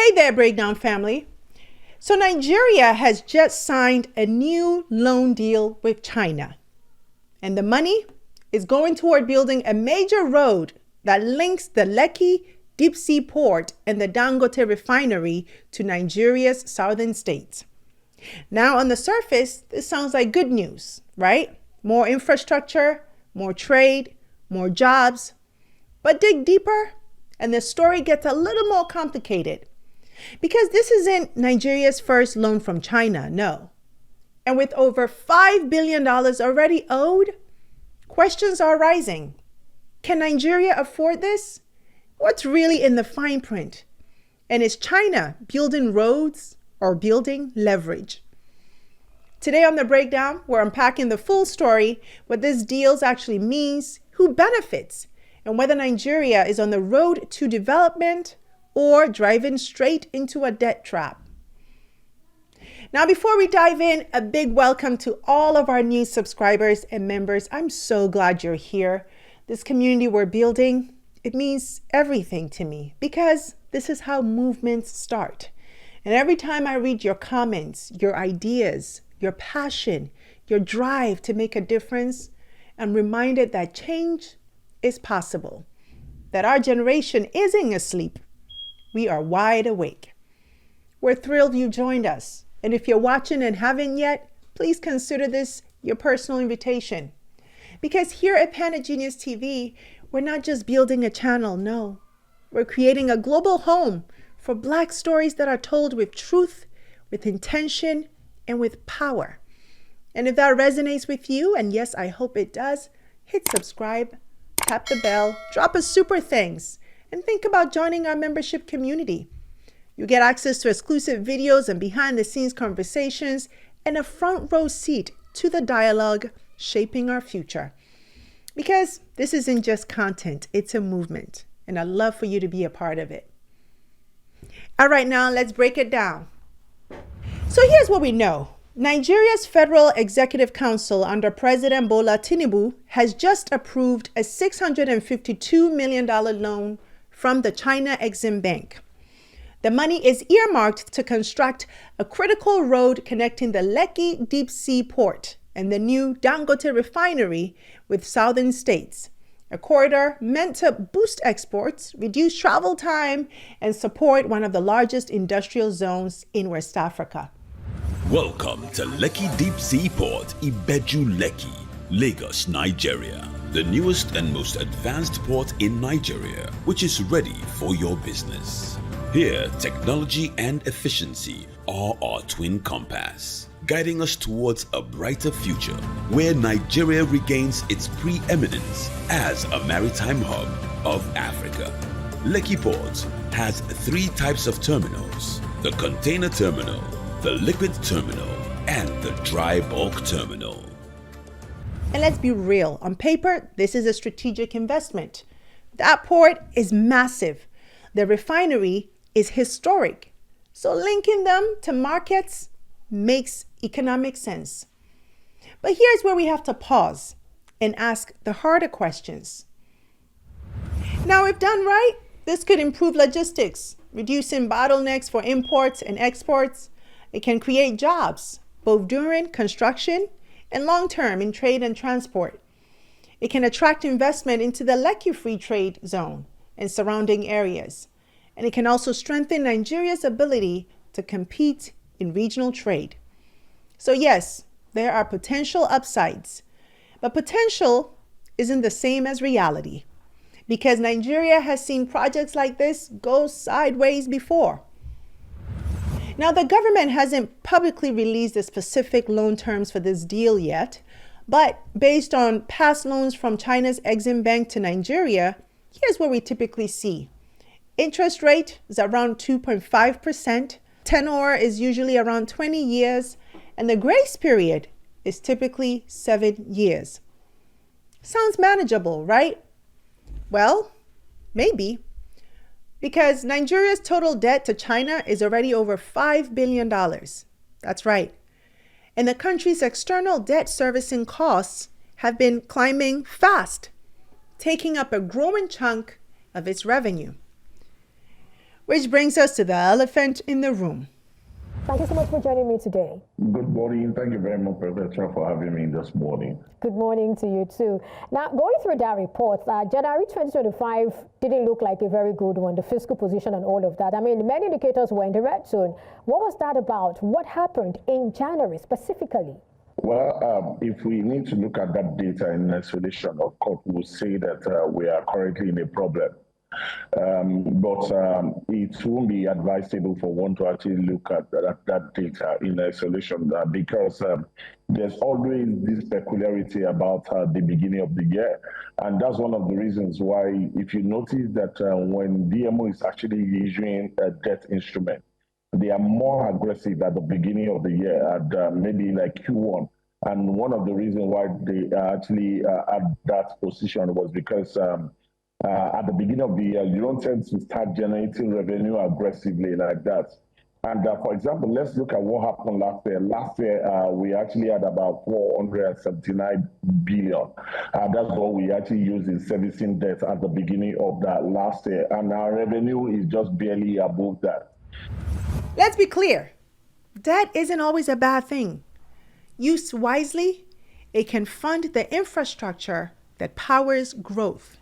Hey there, Breakdown family. So Nigeria has just signed a new loan deal with China. And the money is going toward building a major road that links the Lekki deep sea port and the Dangote refinery to Nigeria's southern states. Now, on the surface, this sounds like good news, right? More infrastructure, more trade, more jobs. But dig deeper, and the story gets a little more complicated. Because this isn't Nigeria's first loan from China, no. And with over $5 billion already owed, questions are rising. Can Nigeria afford this? What's really in the fine print? And is China building roads or building leverage? Today on The Breakdown, we're unpacking the full story, what this deal actually means, who benefits, and whether Nigeria is on the road to development or driving straight into a debt trap. Now, before we dive in, a big welcome to all of our new subscribers and members. I'm so glad you're here. This community we're building, it means everything to me because this is how movements start. And every time I read your comments, your ideas, your passion, your drive to make a difference, I'm reminded that change is possible, that our generation isn't asleep. We are wide awake. We're thrilled you joined us. And if you're watching and haven't yet, please consider this your personal invitation. Because here at Planet Genius TV, we're not just building a channel, no. We're creating a global home for Black stories that are told with truth, with intention, and with power. And if that resonates with you, and yes, I hope it does, hit subscribe, tap the bell, drop us super thanks, and think about joining our membership community. You get access to exclusive videos and behind-the-scenes conversations and a front row seat to the dialogue shaping our future. Because this isn't just content, it's a movement, and I'd love for you to be a part of it. All right, now let's break it down. So here's what we know. Nigeria's Federal Executive Council under President Bola Tinubu has just approved a $652 million loan from the China Exim Bank. The money is earmarked to construct a critical road connecting the Lekki deep sea port and the new Dangote refinery with southern states, a corridor meant to boost exports, reduce travel time, and support one of the largest industrial zones in West Africa. Welcome to Lekki Deep Sea Port, Ibeju Lekki, Lagos, Nigeria. The newest and most advanced port in Nigeria, which is ready for your business. Here, technology and efficiency are our twin compass, guiding us towards a brighter future where Nigeria regains its preeminence as a maritime hub of Africa. Lekki Port has three types of terminals: the container terminal, the liquid terminal, and the dry bulk terminal. And let's be real, on paper, this is a strategic investment. That port is massive. The refinery is historic. So linking them to markets makes economic sense. But here's where we have to pause and ask the harder questions. Now, if done right, this could improve logistics, reducing bottlenecks for imports and exports. It can create jobs, both during construction and long-term in trade and transport. It can attract investment into the Lekki Free Trade Zone and surrounding areas. And it can also strengthen Nigeria's ability to compete in regional trade. So yes, there are potential upsides, but potential isn't the same as reality because Nigeria has seen projects like this go sideways before. Now, the government hasn't publicly released the specific loan terms for this deal yet, but based on past loans from China's Exim Bank to Nigeria, here's what we typically see. Interest rate is around 2.5%, tenor is usually around 20 years, and the grace period is typically 7 years. Sounds manageable, right? Well, maybe. Because Nigeria's total debt to China is already over $5 billion. That's right. And the country's external debt servicing costs have been climbing fast, taking up a growing chunk of its revenue. Which brings us to the elephant in the room. Thank you so much for joining me today. Good morning. Thank you very much, Professor, for having me this morning. Good morning to you too. Now, going through that report, January 2025 didn't look like a very good one, the fiscal position and all of that. I mean, many indicators were in the red zone. What was that about? What happened in January specifically? Well, if we need to look at that data in isolation, of course, we'll say that we are currently in a problem. But it won't be advisable for one to actually look at that data in isolation because there's always this peculiarity about the beginning of the year. And that's one of the reasons why, if you notice that when DMO is actually issuing a debt instrument, they are more aggressive at the beginning of the year, at maybe like Q1. And one of the reasons why they actually at that position was because at the beginning of the year, you don't tend to start generating revenue aggressively like that. And for example, let's look at what happened last year. Last year, we actually had about 479 billion. That's what we actually used in servicing debt at the beginning of that last year. And our revenue is just barely above that. Let's be clear. Debt isn't always a bad thing. Used wisely, it can fund the infrastructure that powers growth.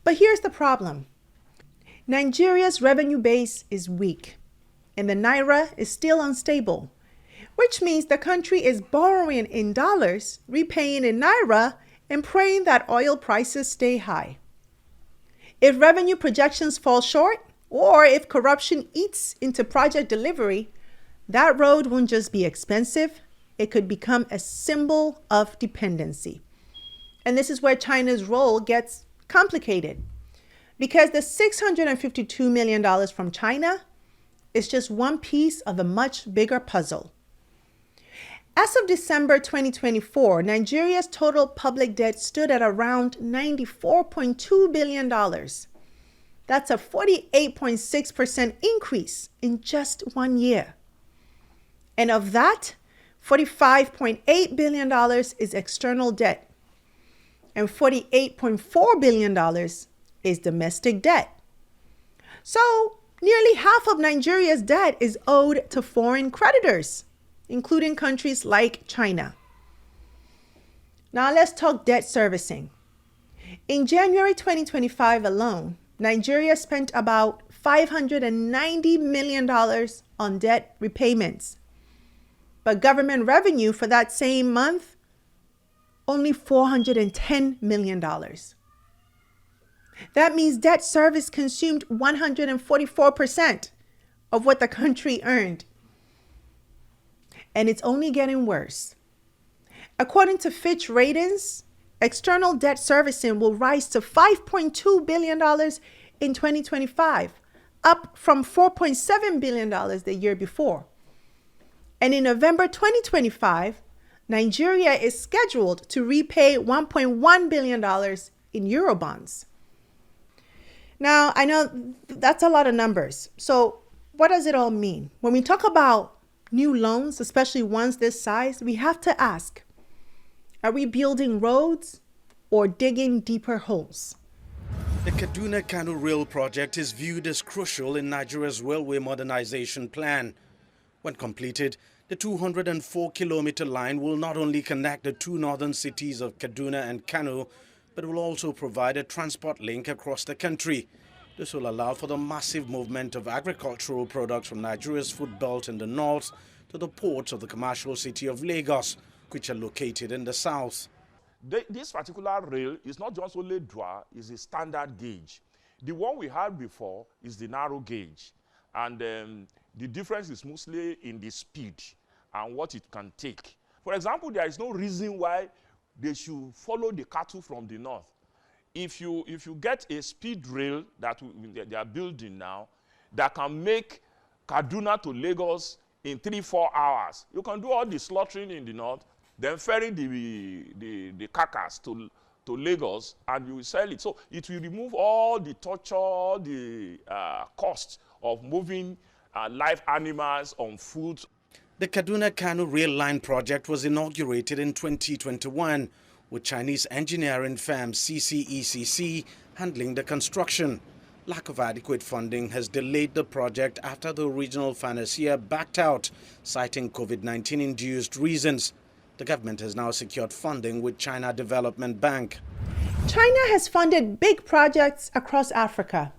But here's the problem. Nigeria's revenue base is weak, and the naira is still unstable, which means the country is borrowing in dollars, repaying in naira, and praying that oil prices stay high. If revenue projections fall short, or if corruption eats into project delivery, that road won't just be expensive, it could become a symbol of dependency. And this is where China's role gets complicated, because the $652 million from China is just one piece of a much bigger puzzle. As of December 2024, Nigeria's total public debt stood at around $94.2 billion. That's a 48.6% increase in just 1 year. And of that, $45.8 billion is external debt, and $48.4 billion is domestic debt. So nearly half of Nigeria's debt is owed to foreign creditors, including countries like China. Now let's talk debt servicing. In January 2025 alone, Nigeria spent about $590 million on debt repayments. But government revenue for that same month, only $410 million. That means debt service consumed 144% of what the country earned. And it's only getting worse. According to Fitch Ratings, external debt servicing will rise to $5.2 billion in 2025, up from $4.7 billion the year before. And in November 2025, Nigeria is scheduled to repay $1.1 billion in Eurobonds. Now, I know that's a lot of numbers. So what does it all mean? When we talk about new loans, especially ones this size, we have to ask, are we building roads or digging deeper holes? The Kaduna-Kano Rail project is viewed as crucial in Nigeria's railway modernization plan. When completed, the 204-kilometer line will not only connect the two northern cities of Kaduna and Kano, but will also provide a transport link across the country. This will allow for the massive movement of agricultural products from Nigeria's food belt in the north to the ports of the commercial city of Lagos, which are located in the south. This particular rail is not just only dual, it's a standard gauge. The one we had before is the narrow gauge. And the difference is mostly in the speed and what it can take. For example, there is no reason why they should follow the cattle from the north. If you get a speed rail that they are building now that can make Kaduna to Lagos in 3-4 hours, you can do all the slaughtering in the north, then ferry the carcass to Lagos, and you will sell it. So it will remove all the torture, all the cost of moving live animals on foot. The Kaduna-Kano Rail Line project was inaugurated in 2021, with Chinese engineering firm CCECC handling the construction. Lack of adequate funding has delayed the project after the original financier backed out, citing COVID-19 induced reasons. The government has now secured funding with China Development Bank. China has funded big projects across Africa.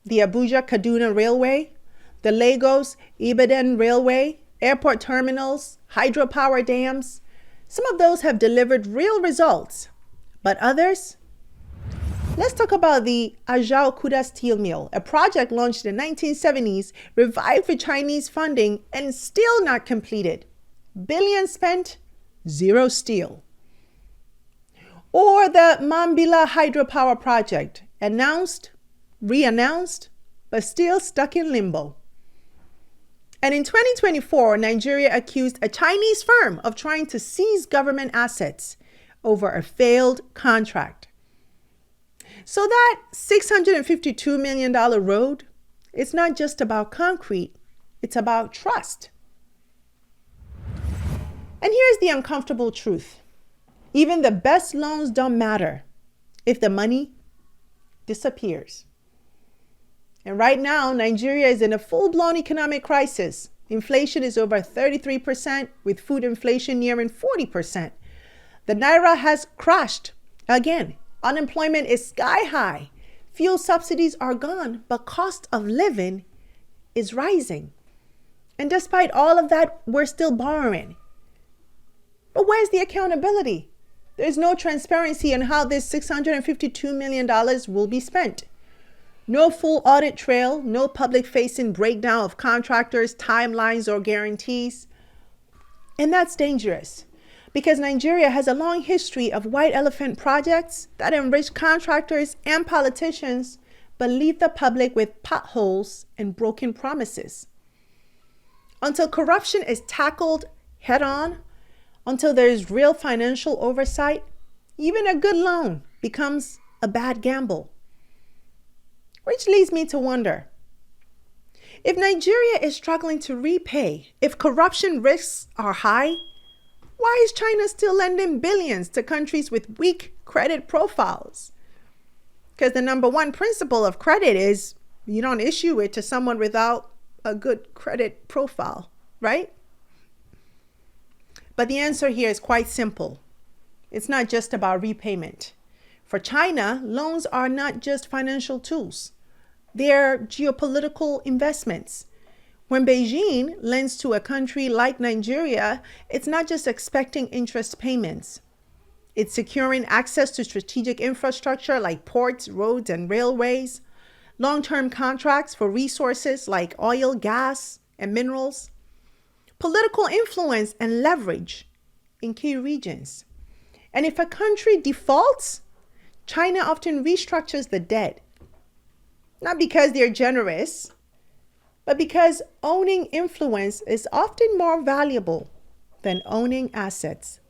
The Abuja-Kaduna Railway, the Lagos-Ibadan Railway, airport terminals, hydropower dams. Some of those have delivered real results, but others? Let's talk about the Ajao Kuda steel mill, a project launched in the 1970s, revived with Chinese funding, and still not completed. Billions spent, zero steel. Or the Mambila hydropower project, announced, re-announced, but still stuck in limbo. And in 2024, Nigeria accused a Chinese firm of trying to seize government assets over a failed contract. So that $652 million road, it's not just about concrete, it's about trust. And here's the uncomfortable truth. Even the best loans don't matter if the money disappears. And right now, Nigeria is in a full-blown economic crisis. Inflation is over 33%, with food inflation nearing 40%. The naira has crashed again. Unemployment is sky high. Fuel subsidies are gone, but cost of living is rising. And despite all of that, we're still borrowing. But where's the accountability? There's no transparency on how this $652 million will be spent. No full audit trail, no public-facing breakdown of contractors, timelines, or guarantees. And that's dangerous, because Nigeria has a long history of white elephant projects that enrich contractors and politicians, but leave the public with potholes and broken promises. Until corruption is tackled head-on, until there is real financial oversight, even a good loan becomes a bad gamble. Which leads me to wonder, if Nigeria is struggling to repay, if corruption risks are high, why is China still lending billions to countries with weak credit profiles? Because the number one principle of credit is you don't issue it to someone without a good credit profile, right? But the answer here is quite simple. It's not just about repayment. For China, loans are not just financial tools. They're geopolitical investments. When Beijing lends to a country like Nigeria, it's not just expecting interest payments. It's securing access to strategic infrastructure like ports, roads, and railways, long-term contracts for resources like oil, gas, and minerals, political influence and leverage in key regions. And if a country defaults, China often restructures the debt, not because they're generous, but because owning influence is often more valuable than owning assets.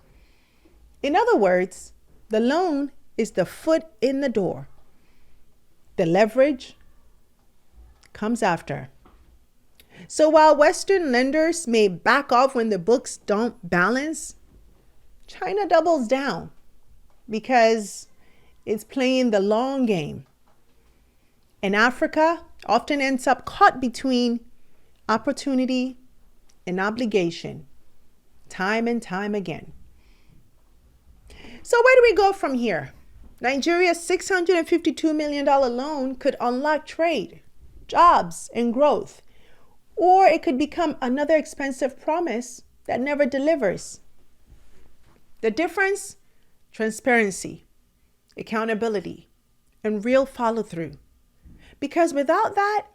In other words, the loan is the foot in the door. The leverage comes after. So while Western lenders may back off when the books don't balance, China doubles down because it's playing the long game. And Africa often ends up caught between opportunity and obligation, time and time again. So where do we go from here? Nigeria's $652 million loan could unlock trade, jobs, and growth. Or it could become another expensive promise that never delivers. The difference? Transparency, accountability, and real follow-through. Because without that,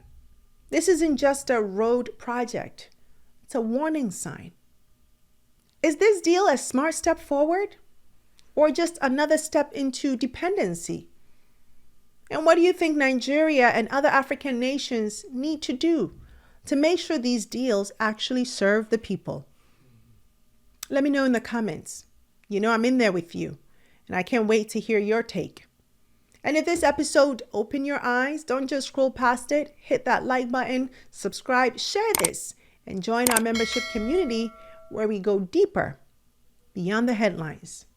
this isn't just a road project. It's a warning sign. Is this deal a smart step forward? Or just another step into dependency? And what do you think Nigeria and other African nations need to do to make sure these deals actually serve the people? Let me know in the comments. You know I'm in there with you, and I can't wait to hear your take. And if this episode opened your eyes, don't just scroll past it. Hit that like button, subscribe, share this, and join our membership community where we go deeper beyond the headlines.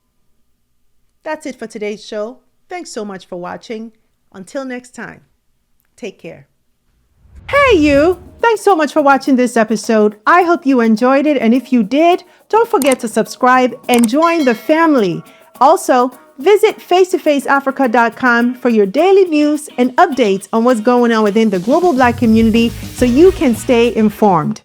That's it for today's show. Thanks so much for watching. Until next time, Take care. Hey you! Thanks so much for watching this episode. I hope you enjoyed it, and if you did, don't forget to subscribe and join the family. Also, visit face2faceafrica.com for your daily news and updates on what's going on within the global Black community so you can stay informed.